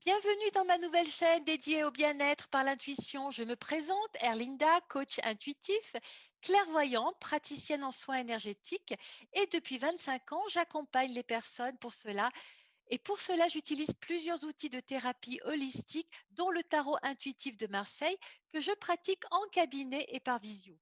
Bienvenue dans ma nouvelle chaîne dédiée au bien-être par l'intuition. Je me présente, Erlinda, coach intuitif, clairvoyante, praticienne en soins énergétiques et depuis 25 ans, j'accompagne les personnes pour cela. Et pour cela, j'utilise plusieurs outils de thérapie holistique, dont le tarot intuitif de Marseille que je pratique en cabinet et par visio.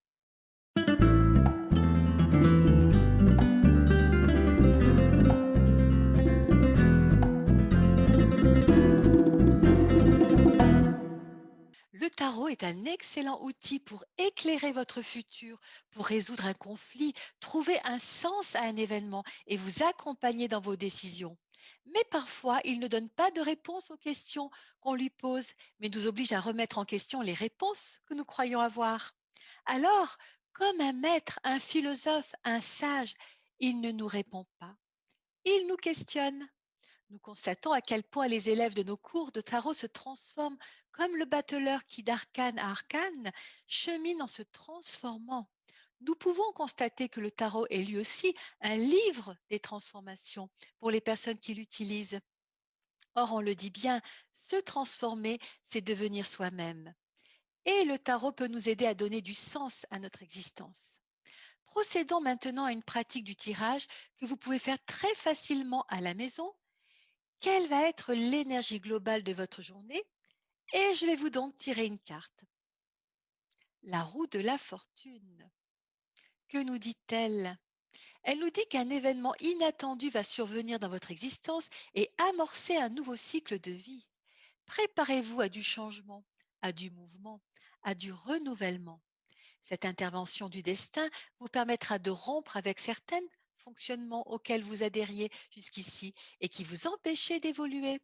Le tarot est un excellent outil pour éclairer votre futur, pour résoudre un conflit, trouver un sens à un événement et vous accompagner dans vos décisions. Mais parfois, il ne donne pas de réponse aux questions qu'on lui pose, mais nous oblige à remettre en question les réponses que nous croyons avoir. Alors, comme un maître, un philosophe, un sage, il ne nous répond pas, il nous questionne. Nous constatons à quel point les élèves de nos cours de tarot se transforment comme le battleur qui d'arcane à arcane chemine en se transformant. Nous pouvons constater que le tarot est lui aussi un livre des transformations pour les personnes qui l'utilisent. Or, on le dit bien, se transformer, c'est devenir soi-même. Et le tarot peut nous aider à donner du sens à notre existence. Procédons maintenant à une pratique du tirage que vous pouvez faire très facilement à la maison. Quelle va être l'énergie globale de votre journée? Et je vais vous donc tirer une carte. La roue de la fortune. Que nous dit-elle? Elle nous dit qu'un événement inattendu va survenir dans votre existence et amorcer un nouveau cycle de vie. Préparez-vous à du changement, à du mouvement, à du renouvellement. Cette intervention du destin vous permettra de rompre avec certains fonctionnements auxquels vous adhériez jusqu'ici et qui vous empêchaient d'évoluer.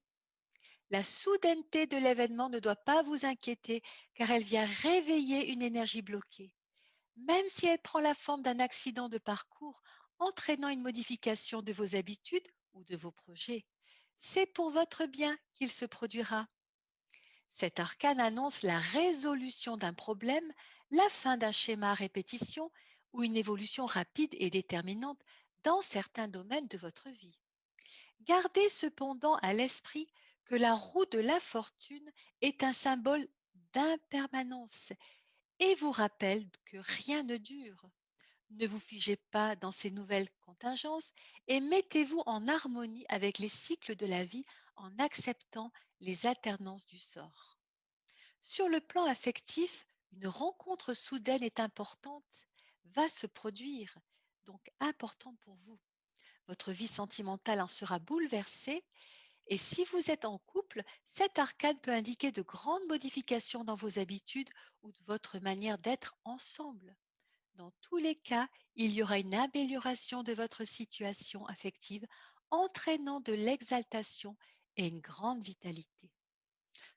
La soudaineté de l'événement ne doit pas vous inquiéter car elle vient réveiller une énergie bloquée, même si elle prend la forme d'un accident de parcours entraînant une modification de vos habitudes ou de vos projets. C'est pour votre bien qu'il se produira. Cet arcane annonce la résolution d'un problème, la fin d'un schéma à répétition ou une évolution rapide et déterminante dans certains domaines de votre vie. Gardez cependant à l'esprit que la roue de la fortune est un symbole d'impermanence et vous rappelle que rien ne dure. Ne vous figez pas dans ces nouvelles contingences et mettez-vous en harmonie avec les cycles de la vie en acceptant les alternances du sort. Sur le plan affectif, une rencontre soudaine et importante va se produire, donc importante pour vous. Votre vie sentimentale en sera bouleversée et si vous êtes en couple, cet arcane peut indiquer de grandes modifications dans vos habitudes ou de votre manière d'être ensemble. Dans tous les cas, il y aura une amélioration de votre situation affective, entraînant de l'exaltation et une grande vitalité.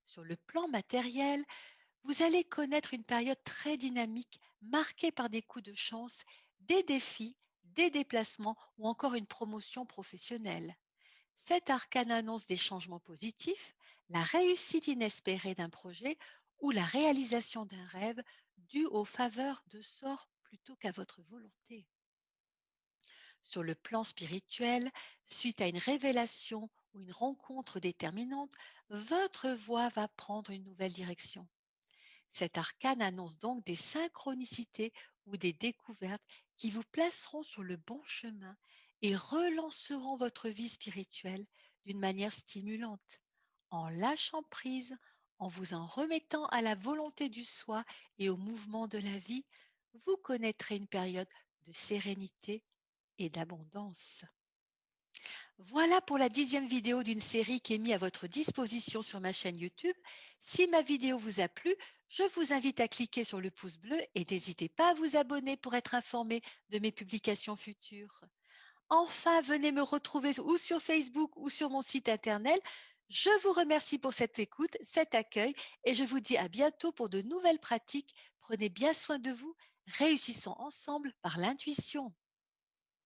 Sur le plan matériel, vous allez connaître une période très dynamique, marquée par des coups de chance, des défis, des déplacements ou encore une promotion professionnelle. Cet arcane annonce des changements positifs, la réussite inespérée d'un projet ou la réalisation d'un rêve dû aux faveurs de sort plutôt qu'à votre volonté. Sur le plan spirituel, suite à une révélation ou une rencontre déterminante, votre voie va prendre une nouvelle direction. Cet arcane annonce donc des synchronicités ou des découvertes qui vous placeront sur le bon chemin et relanceront votre vie spirituelle d'une manière stimulante. En lâchant prise, en vous en remettant à la volonté du soi et au mouvement de la vie, vous connaîtrez une période de sérénité et d'abondance. Voilà pour la 10e vidéo d'une série qui est mise à votre disposition sur ma chaîne YouTube. Si ma vidéo vous a plu, je vous invite à cliquer sur le pouce bleu et n'hésitez pas à vous abonner pour être informé de mes publications futures. Enfin, venez me retrouver ou sur Facebook ou sur mon site internet. Je vous remercie pour cette écoute, cet accueil et je vous dis à bientôt pour de nouvelles pratiques. Prenez bien soin de vous, réussissons ensemble par l'intuition.